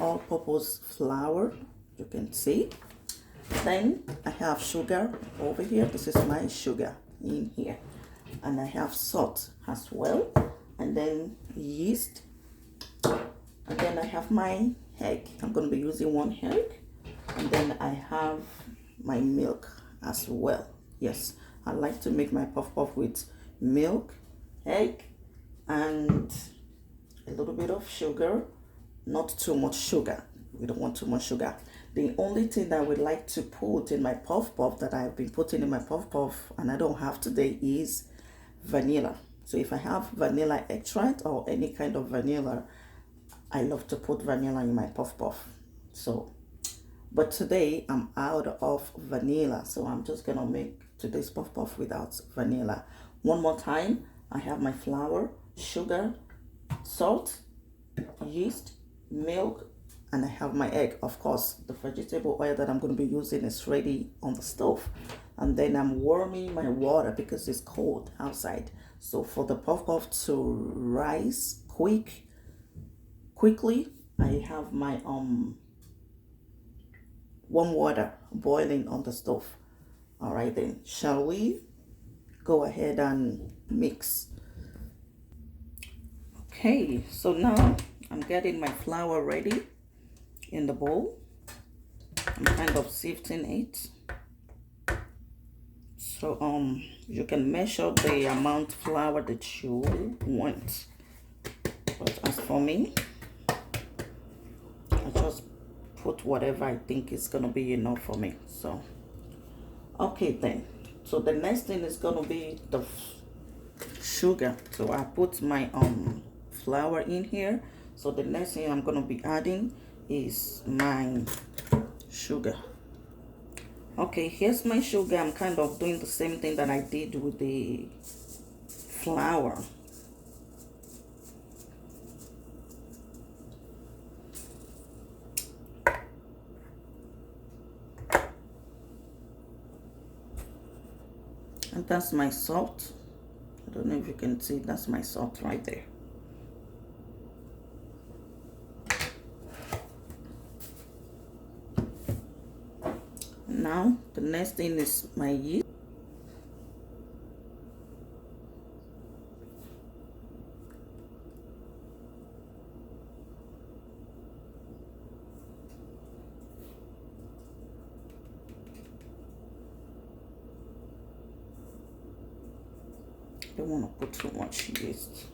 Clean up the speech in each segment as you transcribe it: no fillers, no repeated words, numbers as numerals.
all-purpose flour, you can see. Then I have sugar over here. This is my sugar in here. And I have salt as well. And then yeast. And then I have my egg. I'm going to be using one egg. And then I have my milk as well. Yes, I like to make my puff puff with milk, egg, and a little bit of sugar. Not too much sugar. We don't want too much sugar. The only thing that I would like to put in my puff puff that I've been putting in my puff puff and I don't have today is vanilla. So if I have vanilla extract or any kind of vanilla, I love to put vanilla in my puff puff. So, but today I'm out of vanilla, so I'm just gonna make today's puff puff without vanilla. One more time, I have my flour, sugar, salt, yeast, milk, and I have my egg. Of course, the vegetable oil that I'm going to be using is ready on the stove. And then I'm warming my water because it's cold outside. So for the puff puff to rise quickly, I have my warm water boiling on the stove. All right, then shall we go ahead and mix? Okay, so now I'm getting my flour ready in the bowl. I'm kind of sifting it. So you can measure the amount of flour that you want. But as for me, I just put whatever I think is gonna be enough for me. So okay then. So the next thing is gonna be the sugar. So I put my flour in here. So the next thing I'm going to be adding is my sugar. Okay, here's my sugar. I'm kind of doing the same thing that I did with the flour. And that's my salt. I don't know if you can see, that's my salt right there. Now, the next thing is my yeast. I don't want to put too much yeast.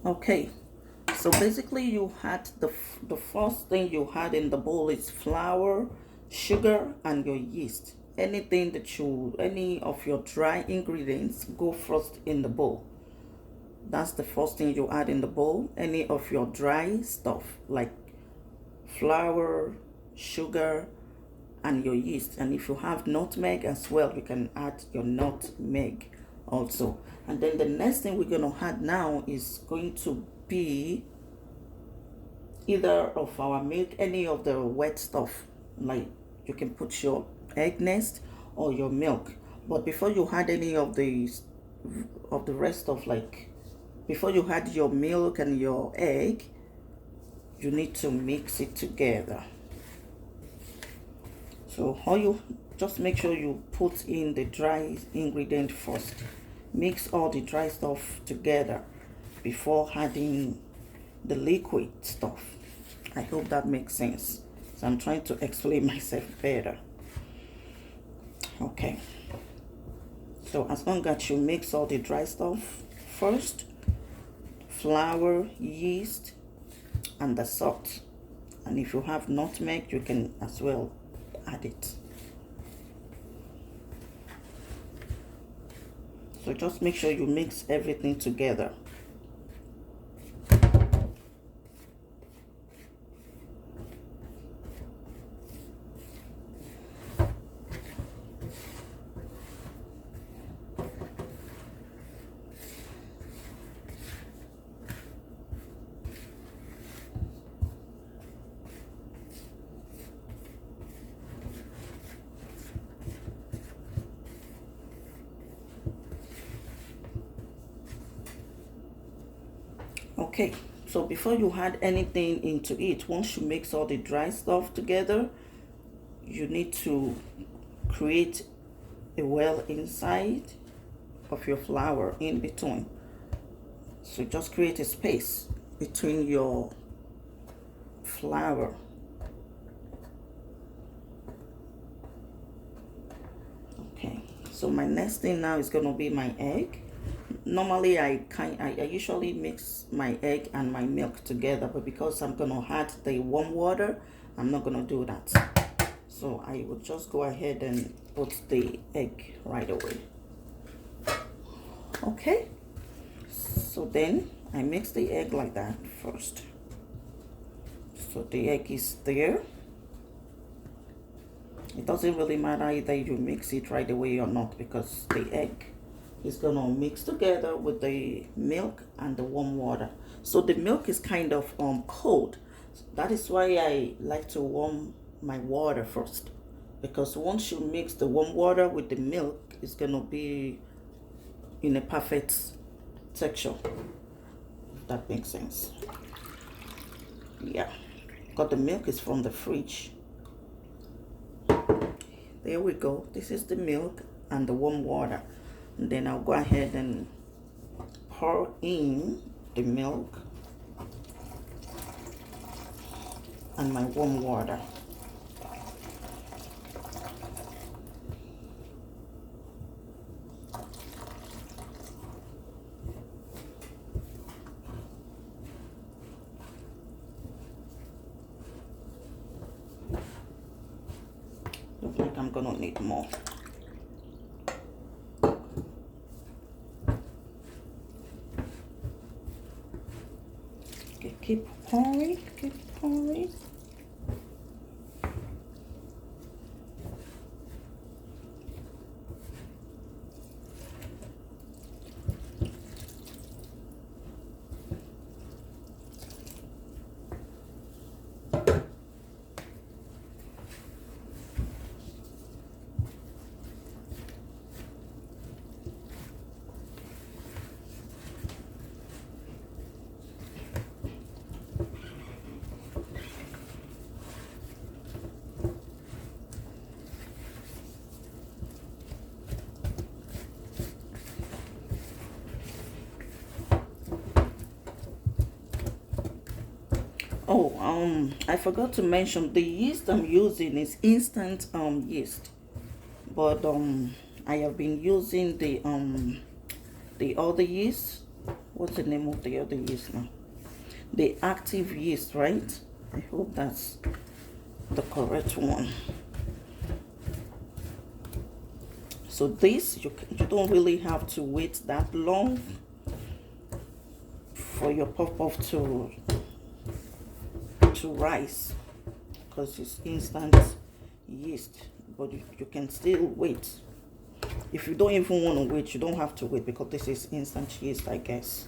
Okay, so basically you had the first thing you had in the bowl is flour, sugar, and your yeast. Anything that any of your dry ingredients go first in the bowl. That's the first thing you add in the bowl. Any of your dry stuff like flour, sugar, and your yeast. And if you have nutmeg as well, you can add your nutmeg also. And then the next thing we're going to add now is going to be either of our milk, any of the wet stuff, like you can put your egg nest or your milk. But before you add any of the rest of, like before you add your milk and your egg, you need to mix it together. So all you just make sure you put in the dry ingredient first. Mix all the dry stuff together before adding the liquid stuff. I hope that makes sense. So I'm trying to explain myself better. Okay. So as long as you mix all the dry stuff first, flour, yeast, and the salt. And if you have nutmeg, you can as well add it. So just make sure you mix everything together. Okay, so before you add anything into it, once you mix all the dry stuff together, you need to create a well inside of your flour in between. So just create a space between your flour. Okay, so my next thing now is gonna be my egg. Normally I usually mix my egg and my milk together, but because I'm gonna add the warm water, I'm not gonna do that. So I will just go ahead and put the egg right away. Okay, so then I mix the egg like that first. So the egg is there. It doesn't really matter either you mix it right away or not, because the egg is gonna mix together with the milk and the warm water. So the milk is kind of cold. That is why I like to warm my water first, because once you mix the warm water with the milk, it's gonna be in a perfect texture, if that makes sense. Yeah, because the milk is from the fridge. There we go. This is the milk and the warm water. And then I'll go ahead and pour in the milk and my warm water. Looks like I'm gonna need more. Okay, keep pouring, keep pouring. Oh, I forgot to mention the yeast I'm using is instant yeast, but I have been using the other yeast. What's the name of the other yeast now? The active yeast, right? I hope that's the correct one. So this you don't really have to wait that long for your puff to rise, because it's instant yeast, but you can still wait. If you don't even want to wait, you don't have to wait, because this is instant yeast, I guess.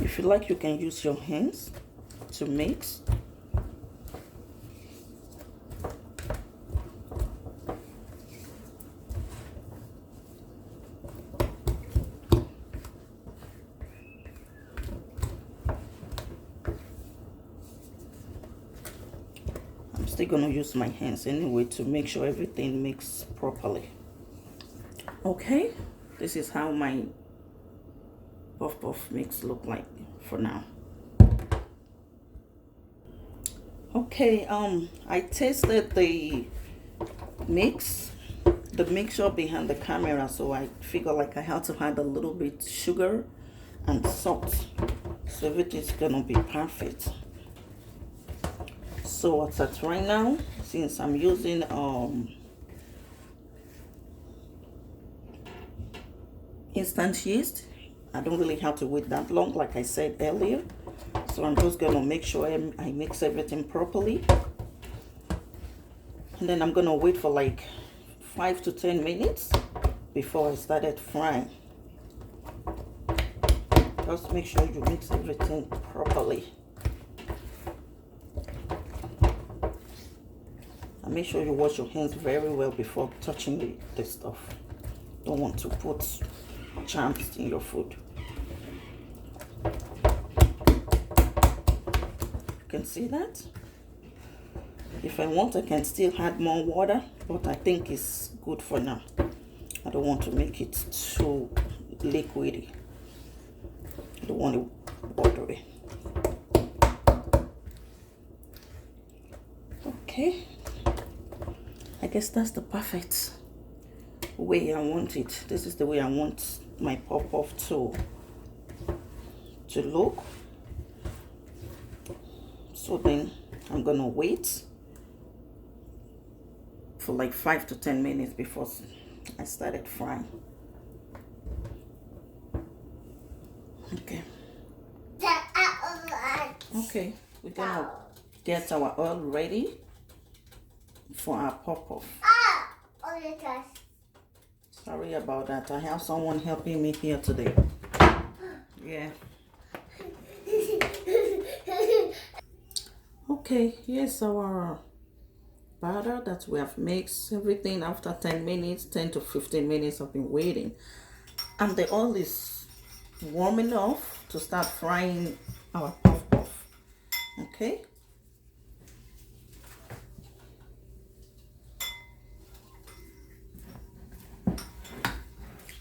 If you like, you can use your hands to mix. I'm still gonna use my hands anyway to make sure everything mixes properly. Okay, this is how my puff mix look like for now. Okay, I tasted the mixture behind the camera, so I figure like I had to add a little bit sugar and salt, so everything's gonna be perfect. So what's that right now, since I'm using instant yeast, I don't really have to wait that long, like I said earlier. So I'm just gonna make sure I mix everything properly, and then I'm gonna wait for like 5 to 10 minutes before I started frying. Just make sure you mix everything properly. And make sure you wash your hands very well before touching the stuff. Don't want to put germs in your food. You can see that. If I want, I can still add more water, but I think it's good for now. I don't want to make it too liquidy. I don't want it watery. Okay. I guess that's the perfect way I want it. This is the way I want my pop-off to look. So then I'm gonna wait for like 5 to 10 minutes before I started frying. Okay. Okay, we're gonna get our oil ready for our pop-off. Sorry about that. I have someone helping me here today. Yeah. Okay, here's our batter that we have mixed everything after 10 minutes, 10 to 15 minutes I've been waiting. And the oil is warm enough to start frying our puff-puff. Okay.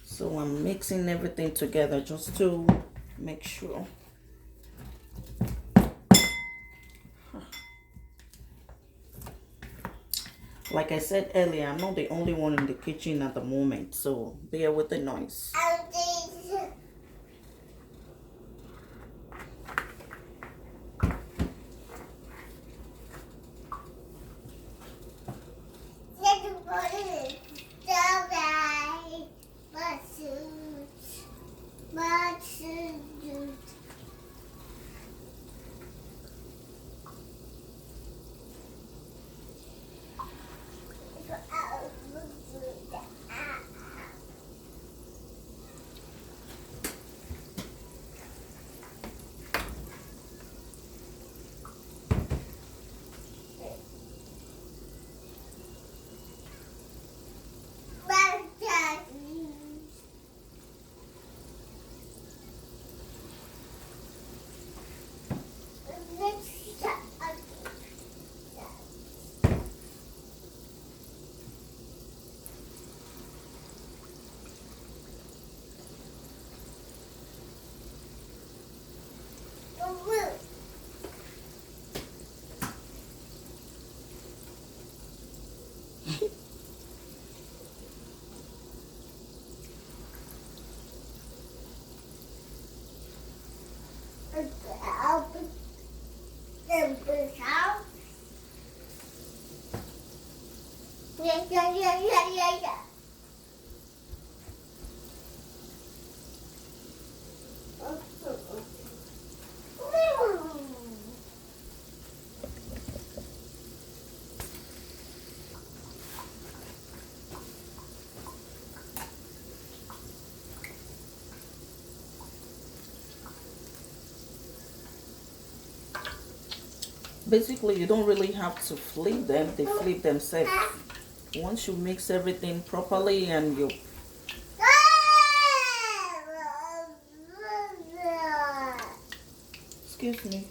So I'm mixing everything together just to make sure. Like I said earlier, I'm not the only one in the kitchen at the moment, so bear with the noise. Yeah. Basically, you don't really have to flip them, they flip themselves. Once you mix everything properly and you... Excuse me.